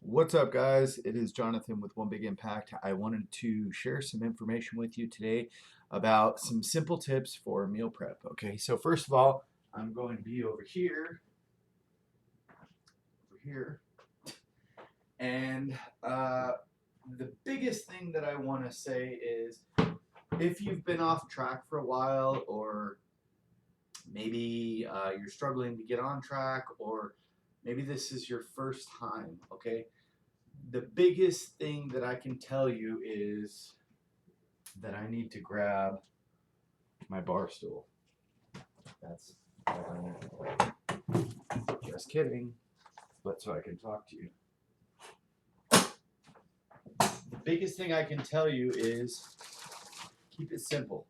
What's up, guys? It is Jonathan with One Big Impact. I wanted to share some information with you today about some simple tips for meal prep. Okay, so first of all, I'm going to be over here, and the biggest thing that I want to say is if you've been off track for a while, or maybe you're struggling to get on track, or maybe this is your first time, okay? The biggest thing that I can tell you is that I need to grab my bar stool. That's just kidding, but so I can talk to you. The biggest thing I can tell you is keep it simple.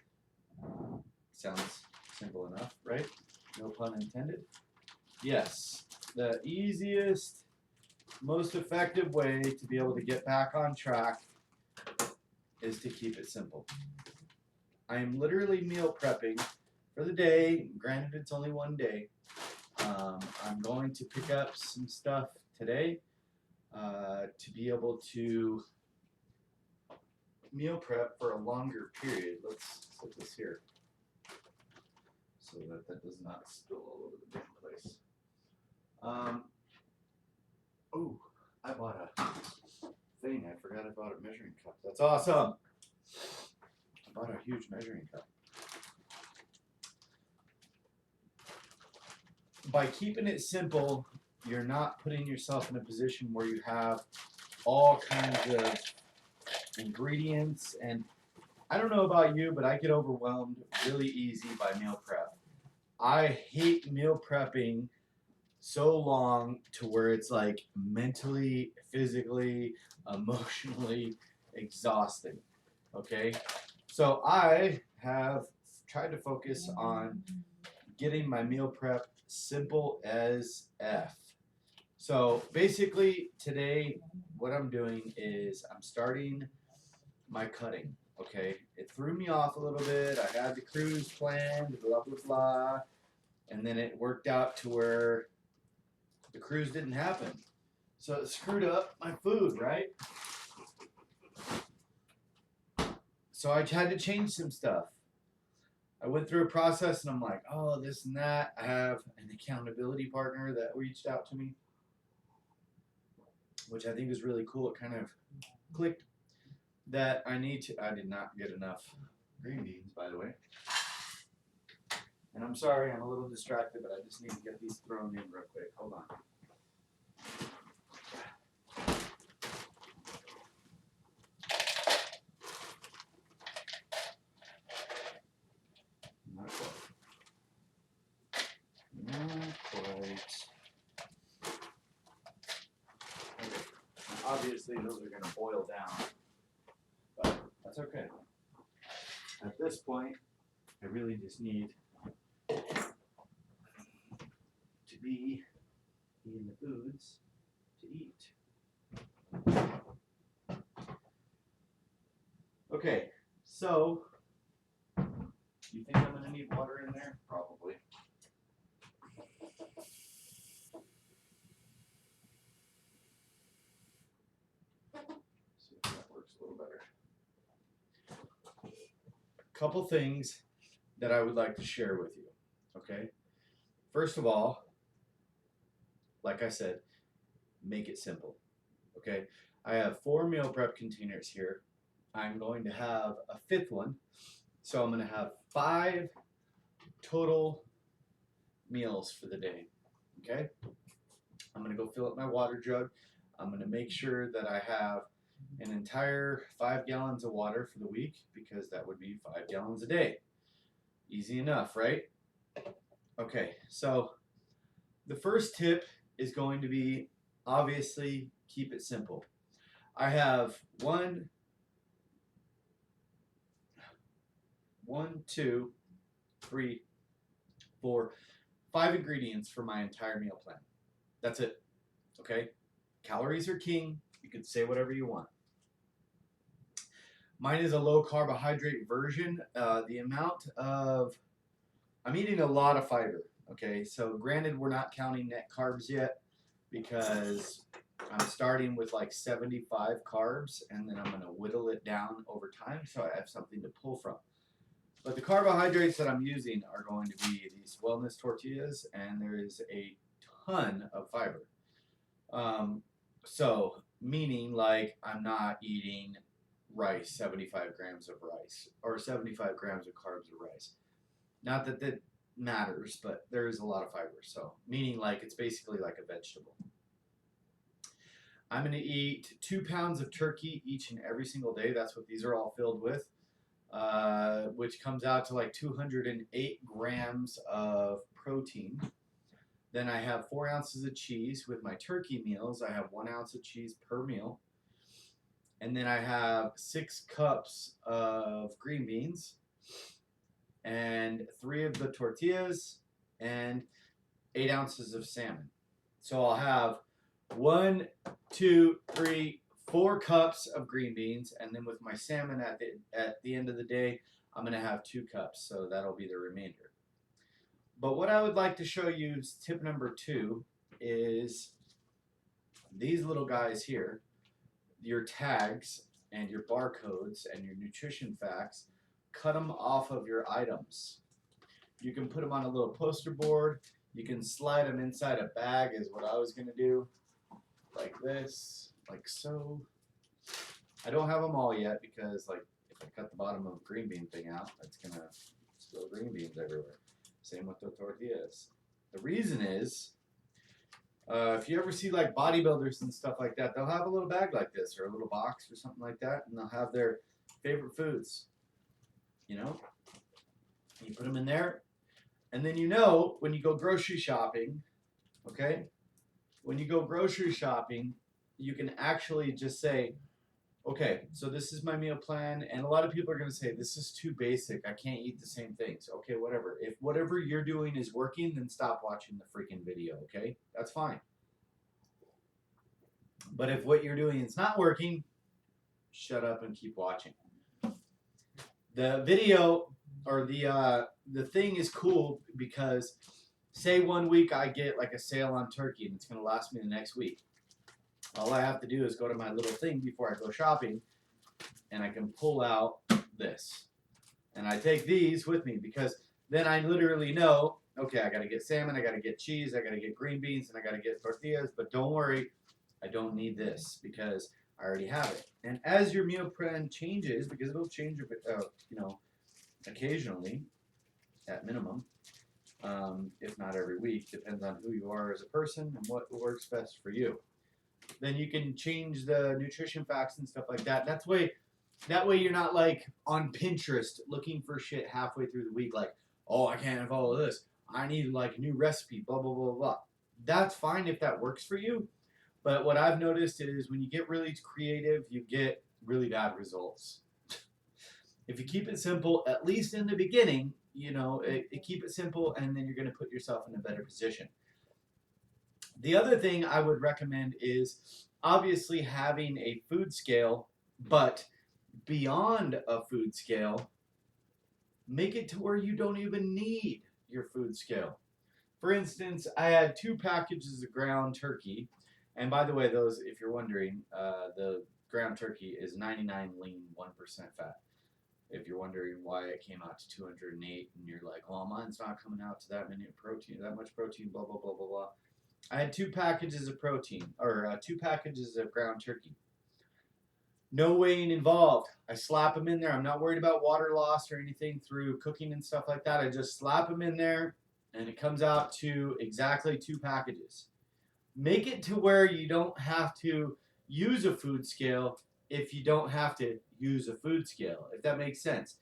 Sounds simple enough, right? No pun intended. Yes, the easiest, most effective way to be able to get back on track is to keep it simple. I am literally meal prepping for the day. Granted, it's only one day. I'm going to pick up some stuff today to be able to meal prep for a longer period. Let's put this here so that that does not spill all over the damn place. Oh, I bought a thing. I forgot I bought a measuring cup. That's awesome. I bought a huge measuring cup. By keeping it simple, you're not putting yourself in a position where you have all kinds of ingredients. And I don't know about you, but I get overwhelmed really easy by meal prep. I hate meal prepping so long to where it's like mentally, physically, emotionally exhausting. Okay? So I have tried to focus on getting my meal prep simple as F. So basically, today, what I'm doing is I'm starting my cutting. Okay, it threw me off a little bit. I had the cruise planned, blah blah blah, and then it worked out to where the cruise didn't happen. So it screwed up my food, right? So I had to change some stuff. I went through a process and I'm like, oh, this and that. I have an accountability partner that reached out to me, which I think is really cool. It kind of clicked that I did not get enough green beans, by the way. And I'm sorry, I'm a little distracted, but I just need to get these thrown in real quick. Hold on. Not quite. Not quite. Okay. Obviously, those are going to boil down, but that's okay. At this point, I really just need to be in the foods to eat. Okay, so you think I'm going to need water in there? Probably. See if that works a little better. Couple things that I would like to share with you. Okay, first of all, like I said, make it simple. Okay, I have 4 meal prep containers here. I'm going to have a 5th one, so I'm going to have 5 total meals for the day. Okay, I'm going to go fill up my water jug. I'm going to make sure that I have an entire 5 gallons of water for the week, because that would be 5 gallons a day. Easy enough, right? Okay, so the first tip is going to be, obviously, keep it simple. I have one, two, 3, 4, 5 ingredients for my entire meal plan. That's it. Okay? Calories are king. You can say whatever you want. Mine is a low carbohydrate version. I'm eating a lot of fiber. Okay, so granted, we're not counting net carbs yet because I'm starting with like 75 carbs, and then I'm going to whittle it down over time so I have something to pull from. But the carbohydrates that I'm using are going to be these wellness tortillas, and there is a ton of fiber. So, meaning like I'm not eating rice, 75 grams of rice, or 75 grams of carbs of rice. Not that that matters, but there is a lot of fiber. So, meaning like it's basically like a vegetable. I'm going to eat 2 pounds of turkey each and every single day. That's what these are all filled with, which comes out to like 208 grams of protein. Then I have 4 ounces of cheese with my turkey meals. I have 1 ounce of cheese per meal. And then I have 6 cups of green beans and 3 of the tortillas and 8 ounces of salmon. So I'll have 1, 2, 3, 4 cups of green beans, and then with my salmon at the end of the day, I'm going to have 2 cups. So that'll be the remainder. But what I would like to show you is tip number 2 is these little guys here, your tags and your barcodes and your nutrition facts. Cut them off of your items. You can put them on a little poster board. You can slide them inside a bag is what I was going to do. Like this, like so. I don't have them all yet because like if I cut the bottom of the green bean thing out, that's going to spill green beans everywhere. Same with the tortillas. The reason is, if you ever see like bodybuilders and stuff like that, they'll have a little bag like this or a little box or something like that, and they'll have their favorite foods. You know, you put them in there, and then when you go grocery shopping, okay, when you go grocery shopping, you can actually just say, okay, so this is my meal plan, and a lot of people are going to say, this is too basic. I can't eat the same things. Okay, whatever. If whatever you're doing is working, then stop watching the freaking video, okay? That's fine. But if what you're doing is not working, shut up and keep watching. The video or the thing is cool because say one week I get like a sale on turkey and it's going to last me the next week. All I have to do is go to my little thing before I go shopping, and I can pull out this. And I take these with me because then I literally know, okay, I got to get salmon, I got to get cheese, I got to get green beans, and I got to get tortillas. But don't worry, I don't need this because I already have it. And as your meal plan changes, because it'll change a bit, occasionally, at minimum, if not every week, depends on who you are as a person and what works best for you. Then you can change the nutrition facts and stuff like that. That way you're not like on Pinterest looking for shit halfway through the week like, oh, I can't follow this. I need like a new recipe, blah, blah, blah, blah. That's fine if that works for you. But what I've noticed is when you get really creative, you get really bad results. If you keep it simple, at least in the beginning, keep it simple, and then you're going to put yourself in a better position. The other thing I would recommend is obviously having a food scale, but beyond a food scale, make it to where you don't even need your food scale. For instance, I had 2 packages of ground turkey. And by the way, those, if you're wondering, the ground turkey is 99 lean, 1% fat. If you're wondering why it came out to 208 and you're like, well, mine's not coming out to that much protein, blah, blah, blah, blah, blah. I had 2 packages of protein, or 2 packages of ground turkey. No weighing involved. I slap them in there. I'm not worried about water loss or anything through cooking and stuff like that. I just slap them in there, and it comes out to exactly 2 packages. Make it to where you don't have to use a food scale if you don't have to use a food scale, if that makes sense.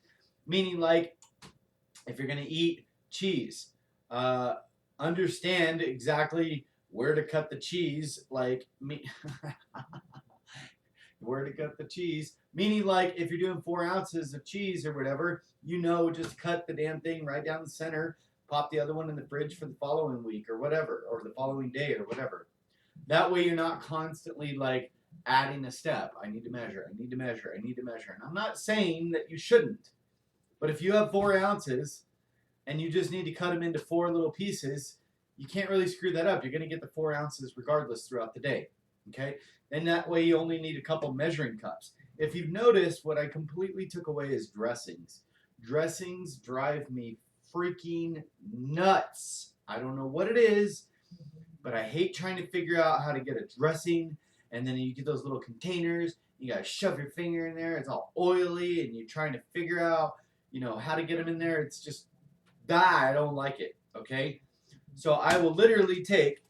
Meaning like, if you're going to eat cheese, understand exactly where to cut the cheese, like me. Where to cut the cheese, meaning like if you're doing 4 ounces of cheese or whatever, just cut the damn thing right down the center, pop the other one in the fridge for the following week or whatever, or the following day or whatever. That way you're not constantly like adding a step. I need to measure, I need to measure, I need to measure. And I'm not saying that you shouldn't, but if you have 4 ounces and you just need to cut them into 4 little pieces, you can't really screw that up. You're going to get the 4 ounces regardless throughout the day. Okay? And that way you only need a couple measuring cups. If you've noticed, what I completely took away is dressings. Dressings drive me freaking nuts. I don't know what it is, but I hate trying to figure out how to get a dressing. And then you get those little containers. You gotta shove your finger in there. It's all oily, and you're trying to figure out, how to get them in there. It's just, I don't like it. Okay, so I will literally take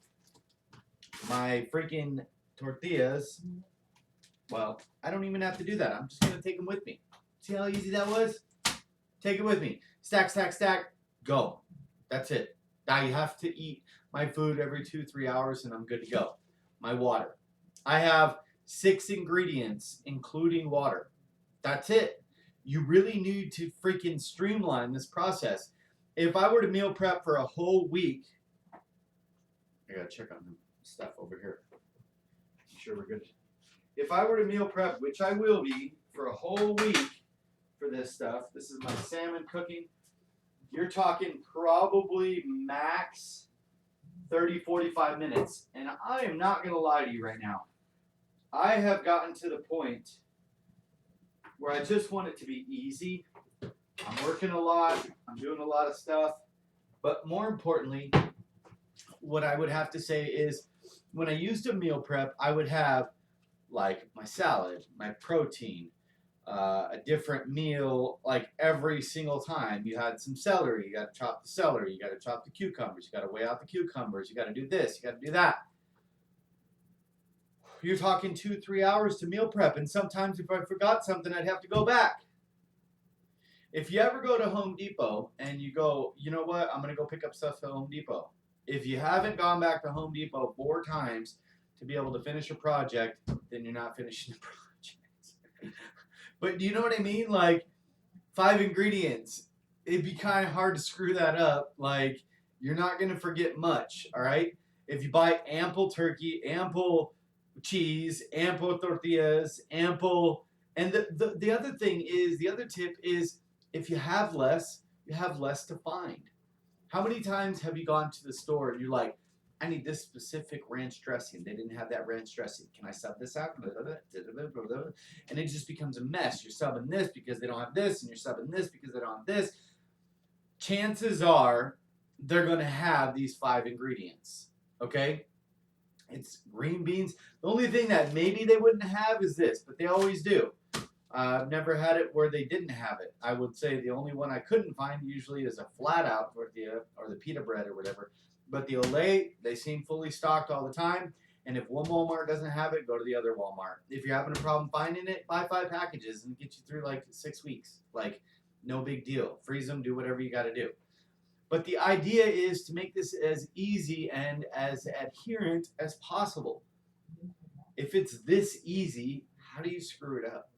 my freaking tortillas. Well, I don't even have to do that. I'm just gonna take them with me. See how easy that was? Take it with me. Stack, stack, stack. Go. That's it. I have to eat my food every 2-3 hours, and I'm good to go. My water. I have 6 ingredients, including water. That's it. You really need to freaking streamline this process. If I were to meal prep for a whole week, I gotta check on the stuff over here. I'm sure we're good. If I were to meal prep, which I will be for a whole week for this stuff, this is my salmon cooking. You're talking probably max 30-45 minutes. And I am not going to lie to you right now. I have gotten to the point where I just want it to be easy. I'm working a lot. I'm doing a lot of stuff. But more importantly, what I would have to say is when I used a meal prep, I would have like my salad, my protein, a different meal like every single time. You had some celery, you got to chop the celery, you got to chop the cucumbers, you got to weigh out the cucumbers, you got to do this, you got to do that. You're talking 2-3 hours to meal prep, and sometimes if I forgot something, I'd have to go back. If you ever go to Home Depot and you go, you know what, I'm going to go pick up stuff at Home Depot. If you haven't gone back to Home Depot 4 times to be able to finish a project, then you're not finishing the project. But do you know what I mean? Like 5 ingredients. It'd be kind of hard to screw that up. Like you're not going to forget much, all right? If you buy ample turkey, ample cheese, ample tortillas, ample, and the other thing is, the other tip is if you have less to find. How many times have you gone to the store and you're like, I need this specific ranch dressing. They didn't have that ranch dressing. Can I sub this out? And it just becomes a mess. You're subbing this because they don't have this, and you're subbing this because they don't have this. Chances are they're going to have these 5 ingredients. Okay? It's green beans. The only thing that maybe they wouldn't have is this, but they always do. I've never had it where they didn't have it. I would say the only one I couldn't find usually is a flat out tortilla or the pita bread or whatever. But the Olay, they seem fully stocked all the time. And if one Walmart doesn't have it, go to the other Walmart. If you're having a problem finding it, buy 5 packages and get you through like 6 weeks. Like, no big deal. Freeze them, do whatever you got to do. But the idea is to make this as easy and as adherent as possible. If it's this easy, how do you screw it up?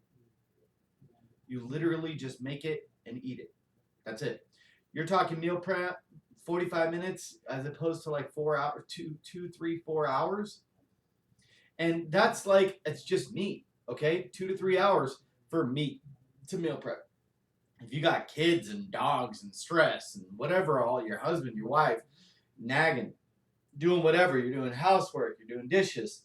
You literally just make it and eat it. That's it. You're talking meal prep, 45 minutes as opposed to like 4 hours, 2, 3, 4 hours. And that's like, it's just meat, okay? 2 to 3 hours for meat to meal prep. If you got kids and dogs and stress and whatever, all your husband, your wife, nagging, doing whatever, you're doing housework, you're doing dishes,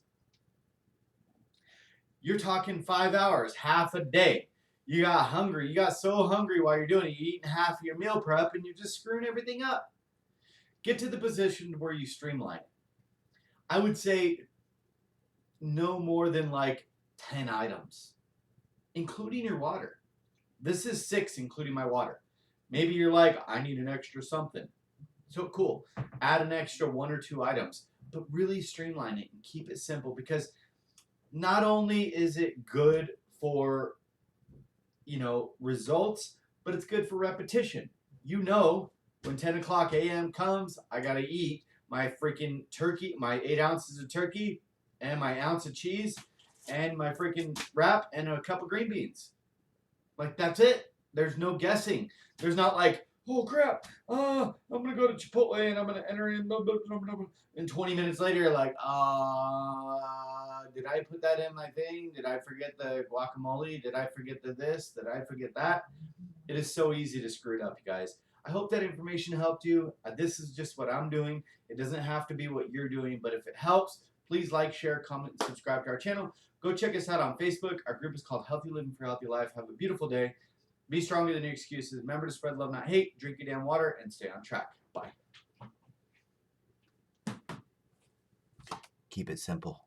you're talking 5 hours, half a day. You got hungry. You got so hungry while you're doing it. You're eating half of your meal prep and you're just screwing everything up. Get to the position where you streamline it. I would say no more than like 10 items, including your water. This is 6, including my water. Maybe you're like, I need an extra something. So cool. Add an extra 1 or 2 items, but really streamline it and keep it simple, because not only is it good for results, but it's good for repetition. When 10 o'clock a.m. comes, I got to eat my freaking turkey, my 8 ounces of turkey, and my ounce of cheese, and my freaking wrap, and a cup of green beans. Like, that's it. There's no guessing. There's not like, oh, crap, I'm going to go to Chipotle, and I'm going to enter in, and 20 minutes later, you're like, did I put that in my thing? Did I forget the guacamole? Did I forget the this? Did I forget that? It is so easy to screw it up, you guys. I hope that information helped you. This is just what I'm doing. It doesn't have to be what you're doing, but if it helps, Please like, share, comment, and subscribe to our channel. Go check us out on Facebook. Our group is called Healthy Living for Healthy Life. Have a beautiful day. Be stronger than your excuses. Remember to spread love, not hate. Drink your damn water and stay on track. Bye. Keep it simple.